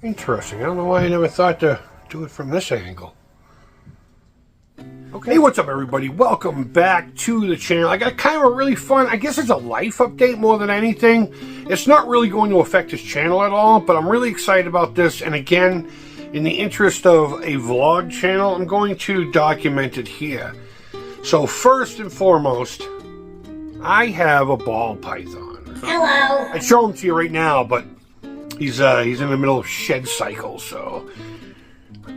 Interesting. I don't know why I never thought to do it from this angle. Okay. Hey, what's up, everybody? Welcome back to the channel. I got kind of a really fun, I guess it's a life update more than anything. It's not really going to affect this channel at all, but I'm really excited about this. And again, in the interest of a vlog channel, I'm going to document it here. So first and foremost, I have a ball python. Hello. I'd show him to you right now, but he's in the middle of shed cycle, so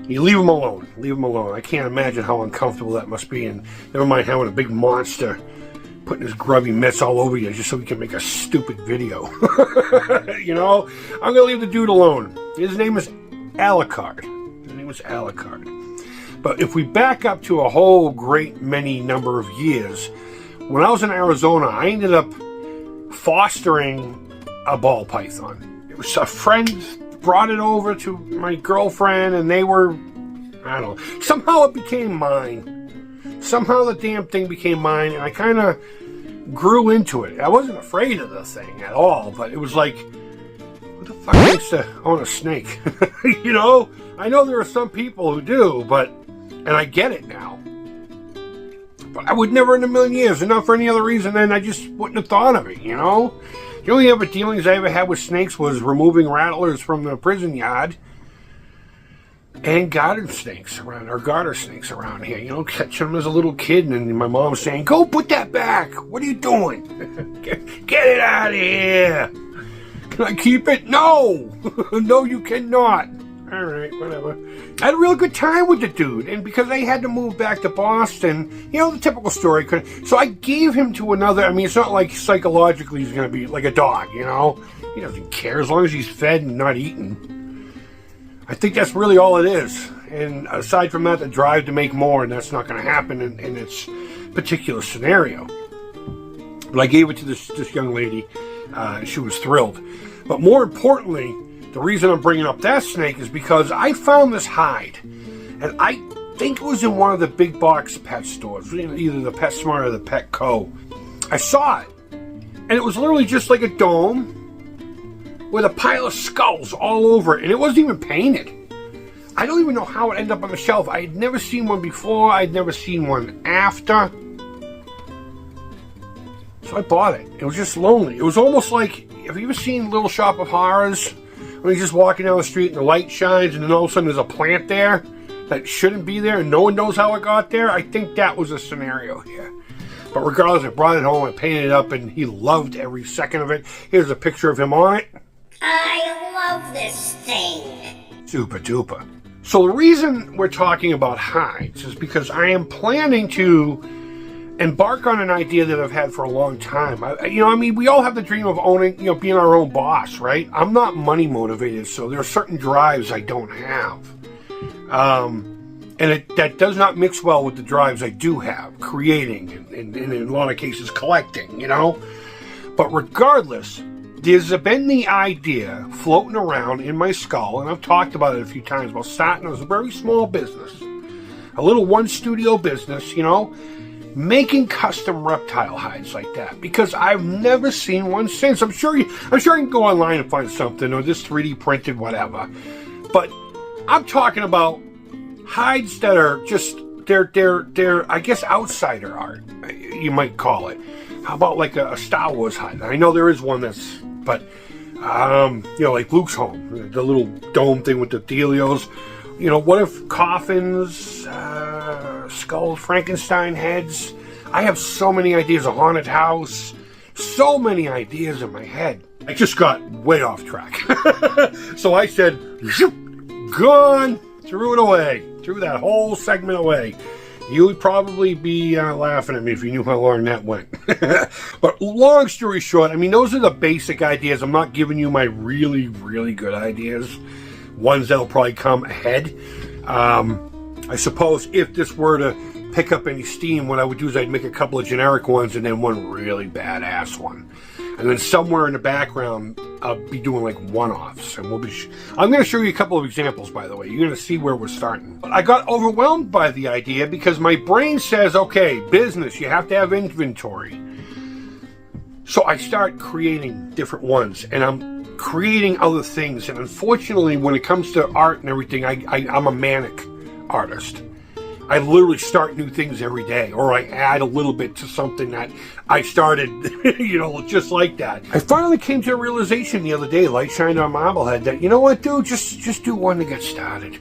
you leave him alone. Leave him alone. I can't imagine how uncomfortable that must be, and never mind having a big monster putting his grubby mitts all over you just so he can make a stupid video. You know, I'm gonna leave the dude alone. His name is Alucard. His name is Alucard. But if we back up to a whole great many number of years, when I was in Arizona, I ended up fostering a ball python. It was a friend brought it over to my girlfriend, and they were, I don't know, somehow it became mine. Somehow the damn thing became mine, and I kind of grew into it. I wasn't afraid of the thing at all, but it was like, who the fuck wants to own a snake? You know? I know there are some people who do, and I get it now. But I would never in a million years, and not for any other reason than I just wouldn't have thought of it, you know? The only other dealings I ever had with snakes was removing rattlers from the prison yard and garter snakes around here, you know, catching them as a little kid, and my mom saying, "Go put that back. What are you doing? Get it out of here. Can I keep it? No. No, you cannot." All right, whatever. I had a real good time with the dude, and because I had to move back to Boston, you know, the typical story. So I gave him to another. I mean, it's not like psychologically he's going to be like a dog, you know? He doesn't care as long as he's fed and not eaten. I think that's really all it is. And aside from that, the drive to make more, and that's not going to happen in its particular scenario. But I gave it to this young lady. She was thrilled. But more importantly, the reason I'm bringing up that snake is because I found this hide, and I think it was in one of the big box pet stores, either the PetSmart or the Petco. I saw it, and it was literally just like a dome with a pile of skulls all over it, and it wasn't even painted. I don't even know how it ended up on the shelf. I had never seen one before. I'd never seen one after. So I bought it. It was just lonely. It was almost like, have you ever seen Little Shop of Horrors? When you're just walking down the street and the light shines, and then all of a sudden there's a plant there that shouldn't be there and no one knows how it got there. I think that was a scenario here. But regardless, I brought it home, I painted it up, and he loved every second of it. Here's a picture of him on it. I love this thing. Super duper. So the reason we're talking about hides is because I am planning to embark on an idea that I've had for a long time. We all have the dream of owning, being our own boss, right? I'm not money motivated, so there are certain drives I don't have. And that does not mix well with the drives I do have, creating and in a lot of cases collecting, you know? But regardless, there's been the idea floating around in my skull, and I've talked about it a few times, about starting a very small business, a little one studio business, you know, making custom reptile hides like that, because I've never seen one since. I'm sure you can go online and find something, or this 3D printed whatever. But I'm talking about hides that are just they're I guess outsider art, you might call it. How about like a Star Wars hide? I know there is one that's, but like Luke's home, the little dome thing with the dealios. You know, what if coffins, skulls, Frankenstein heads? I have so many ideas. A haunted house. So many ideas in my head. I just got way off track. So I said, zoop, gone. Threw it away. Threw that whole segment away. You would probably be laughing at me if you knew how long that went. But long story short, I mean, those are the basic ideas. I'm not giving you my really, really good ideas. Ones that'll probably come ahead. I suppose if this were to pick up any steam, what I would do is I'd make a couple of generic ones and then one really badass one. And then somewhere in the background, I'll be doing like one-offs. And I'm going to show you a couple of examples, by the way. You're going to see where we're starting. But I got overwhelmed by the idea because my brain says, okay, business, you have to have inventory. So I start creating different ones. And I'm creating other things. And unfortunately, when it comes to art and everything, I'm a manic artist. I literally start new things every day, or I add a little bit to something that I started, you know, just like that. I finally came to a realization the other day, light shined on Marblehead, that, you know what, dude, just do one to get started.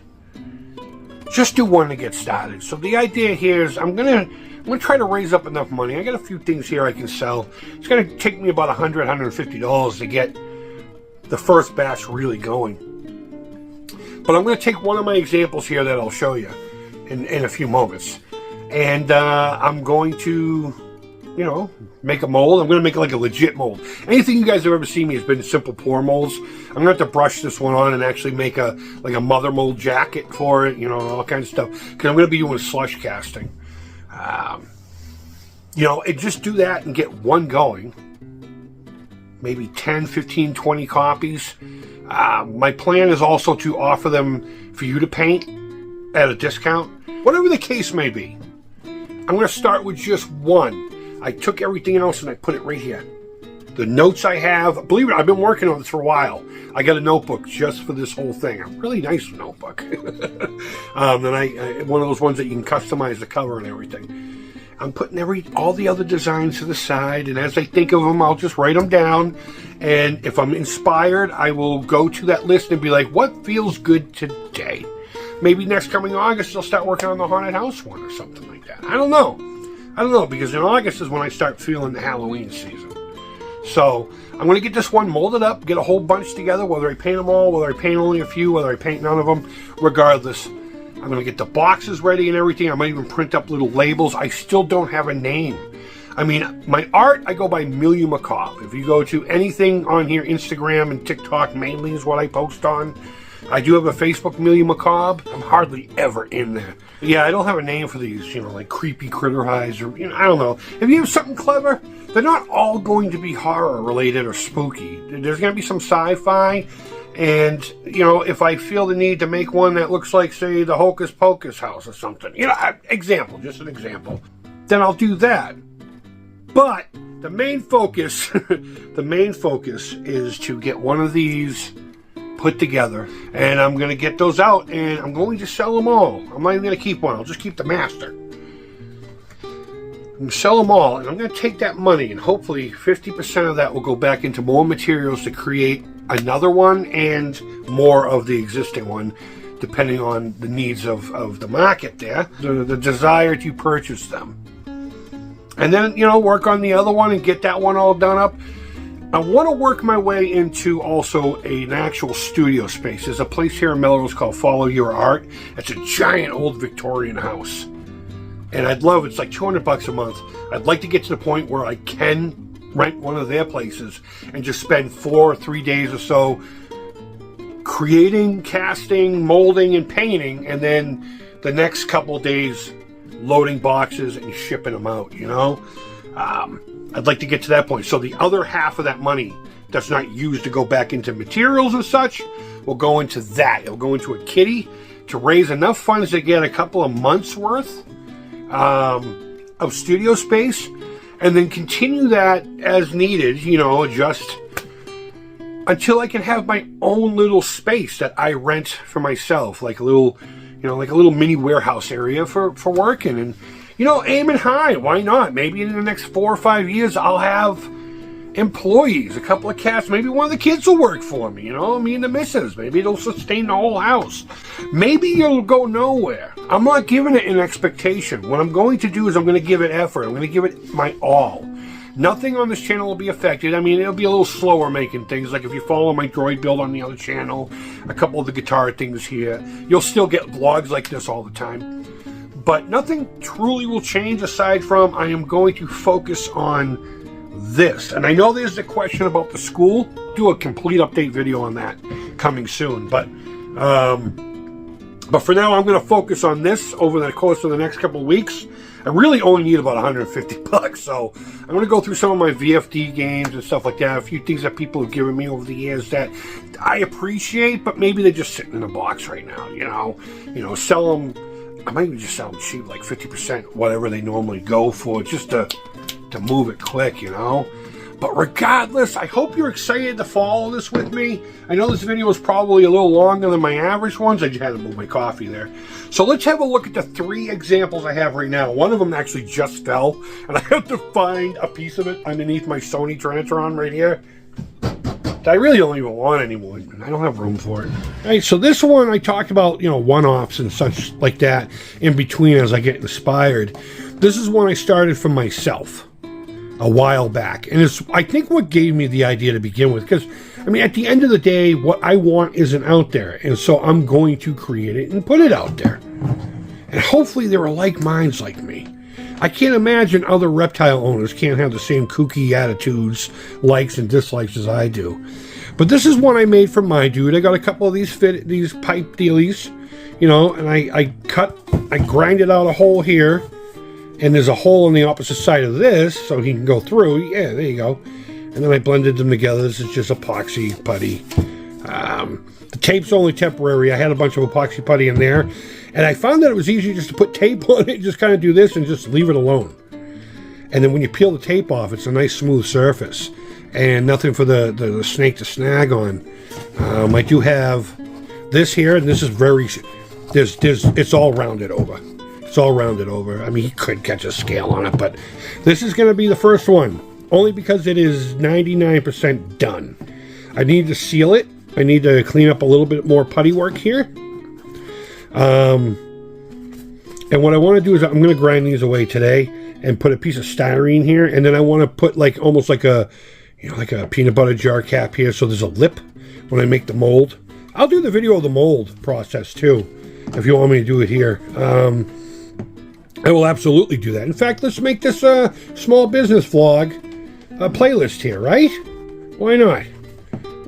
Just do one to get started. So the idea here is I'm gonna try to raise up enough money. I got a few things here I can sell. It's gonna take me about $100, $150 to get the first batch really going. But I'm gonna take one of my examples here that I'll show you in a few moments, and I'm going to, you know, make a mold. I'm going to make like a legit mold. Anything you guys have ever seen me has been simple pour molds. I'm going to have to brush this one on and actually make a mother mold jacket for it, you know, all kinds of stuff, because I'm going to be doing slush casting. You know, and just do that and get one going, maybe 10, 15, 20 copies. My plan is also to offer them for you to paint at a discount. Whatever the case may be, I'm going to start with just one. I took everything else and I put it right here. The notes I have, believe it, I've been working on this for a while. I got a notebook just for this whole thing. A really nice notebook. And one of those ones that you can customize the cover and everything. I'm putting all the other designs to the side, and as I think of them, I'll just write them down. And if I'm inspired, I will go to that list and be like, what feels good today? Maybe next coming August, I'll start working on the haunted house one or something like that. I don't know, because in August is when I start feeling the Halloween season. So I'm going to get this one molded up, get a whole bunch together, whether I paint them all, whether I paint only a few, whether I paint none of them, regardless. I'm going to get the boxes ready and everything. I might even print up little labels. I still don't have a name. I mean, my art, I go by Milieu Macabre. If you go to anything on here, Instagram and TikTok mainly is what I post on. I do have a Facebook, Milieu Macabre. I'm hardly ever in there. Yeah, I don't have a name for these, you know, like creepy critter highs, or, you know, I don't know. If you have something clever, they're not all going to be horror related or spooky. There's going to be some sci-fi, and, you know, if I feel the need to make one that looks like, say, the Hocus Pocus house or something, you know, just an example, then I'll do that. But the main focus, is to get one of these put together, and I'm going to get those out, and I'm going to sell them all. I'm not even going to keep one. I'll just keep the master. I'm going to sell them all, and I'm going to take that money, and hopefully 50% of that will go back into more materials to create another one and more of the existing one, depending on the needs of the market there, the desire to purchase them. And then, you know, work on the other one and get that one all done up. I want to work my way into also an actual studio space. There's a place here in Melrose called Follow Your Art. It's a giant old Victorian house. And it's like $200 a month. I'd like to get to the point where I can rent one of their places and just spend 4 or 3 days or so creating, casting, molding, and painting, and then the next couple of days loading boxes and shipping them out, you know? I'd like to get to that point. So the other half of that money that's not used to go back into materials and such will go into that. It'll go into a kitty to raise enough funds to get a couple of months worth of studio space, and then continue that as needed, you know, just until I can have my own little space that I rent for myself, like a little, you know, like a little mini warehouse area for working. And, you know, aiming high. Why not? Maybe in the next 4 or 5 years, I'll have employees, a couple of cats. Maybe one of the kids will work for me, you know, me and the missus. Maybe it'll sustain the whole house. Maybe it'll go nowhere. I'm not giving it an expectation. What I'm going to do is I'm going to give it effort. I'm going to give it my all. Nothing on this channel will be affected. I mean, it'll be a little slower making things. Like if you follow my droid build on the other channel, a couple of the guitar things here, you'll still get vlogs like this all the time. But nothing truly will change aside from I am going to focus on this. And I know there's a question about the school. Do a complete update video on that coming soon. But for now, I'm going to focus on this over the course of the next couple of weeks. I really only need about $150, so I'm going to go through some of my VFD games and stuff like that. A few things that people have given me over the years that I appreciate, but maybe they're just sitting in a box right now, you know, sell them. I might even just sell them cheap, like 50%, whatever they normally go for, just to move it quick, you know. But regardless, I hope you're excited to follow this with me. I know this video is probably a little longer than my average ones. I just had to move my coffee there. So let's have a look at the 3 examples I have right now. One of them actually just fell, and I have to find a piece of it underneath my Sony Trinitron right here. I really don't even want anymore. I don't have room for it. All right, so this one I talked about, one-offs and such like that in between as I get inspired. This is one I started for myself a while back, and it's I think what gave me the idea to begin with, because I mean at the end of the day what I want isn't out there, and so I'm going to create it and put it out there, and hopefully there are like minds like me. I can't imagine other reptile owners can't have the same kooky attitudes, likes and dislikes as I do. But this is one I made for my dude. I got a couple of these pipe dealies, and I grinded out a hole here. And there's a hole on the opposite side of this, so he can go through. Yeah, there you go. And then I blended them together. This is just epoxy putty. The tape's only temporary. I had a bunch of epoxy putty in there. And I found that it was easier just to put tape on it, just kind of do this and just leave it alone. And then when you peel the tape off, it's a nice smooth surface. And nothing for the snake to snag on. I do have this here, and this is it's all rounded over. It's all rounded over. I mean, he could catch a scale on it, but this is going to be the first one, only because it is 99% done. I need to seal it. I need to clean up a little bit more putty work here. And what I want to do is I'm going to grind these away today and put a piece of styrene here, and then I want to put almost like a peanut butter jar cap here, so there's a lip when I make the mold. I'll do the video of the mold process too, if you want me to do it here. I will absolutely do that. In fact, let's make this a small business vlog playlist here, right? Why not?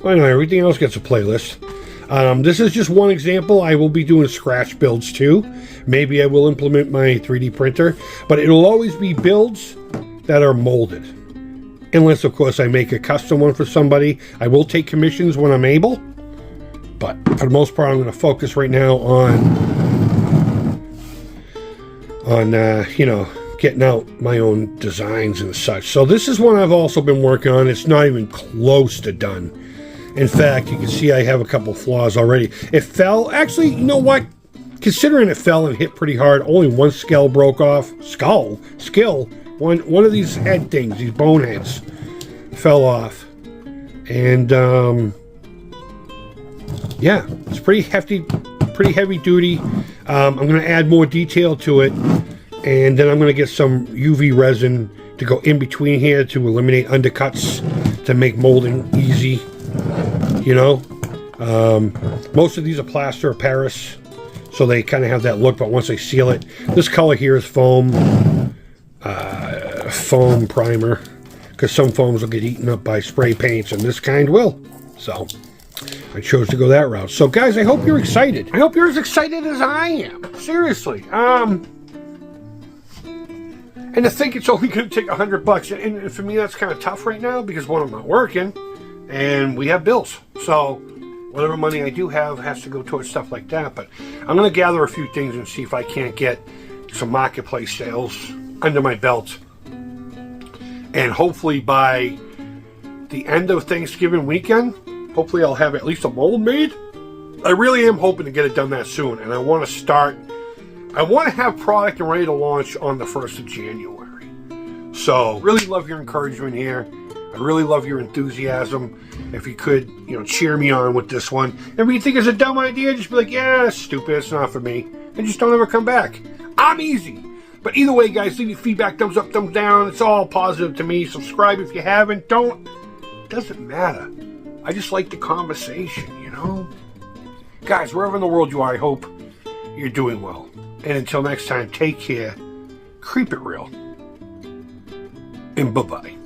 Why not? Everything else gets a playlist. This is just one example. I will be doing scratch builds too. Maybe I will implement my 3D printer, but it'll always be builds that are molded. Unless, of course, I make a custom one for somebody. I will take commissions when I'm able, but for the most part, I'm going to focus right now on getting out my own designs and such. So this is one I've also been working on. It's not even close to done. In fact, you can see I have a couple flaws already. It fell. Actually, you know what? Considering it fell and hit pretty hard, only one skill broke off. One of these head things, these bone heads, fell off. And yeah, it's pretty hefty, pretty heavy duty. I'm going to add more detail to it, and then I'm going to get some UV resin to go in between here to eliminate undercuts, to make molding easy. Most of these are plaster of Paris, so they kind of have that look, but once I seal it, this color here is foam primer, because some foams will get eaten up by spray paints, and this kind will. So I chose to go that route. So guys, I hope you're excited. I hope you're as excited as I am. Seriously. And to think it's only going to take $100, and for me that's kind of tough right now, because one, I'm not working, and we have bills. So whatever money I do have has to go towards stuff like that. But I'm going to gather a few things and see if I can't get some marketplace sales under my belt. And hopefully by the end of Thanksgiving weekend, hopefully I'll have at least a mold made. I really am hoping to get it done that soon. And I want to have product and ready to launch on the 1st of January. So really love your encouragement here. I really love your enthusiasm. If you could, cheer me on with this one. If you think it's a dumb idea, just be like, yeah, it's stupid, it's not for me. And just don't ever come back. I'm easy. But either way, guys, leave your feedback, thumbs up, thumbs down. It's all positive to me. Subscribe if you haven't. Don't. Doesn't matter. I just like the conversation, Guys, wherever in the world you are, I hope you're doing well. And until next time, take care, keep it real, and bye-bye.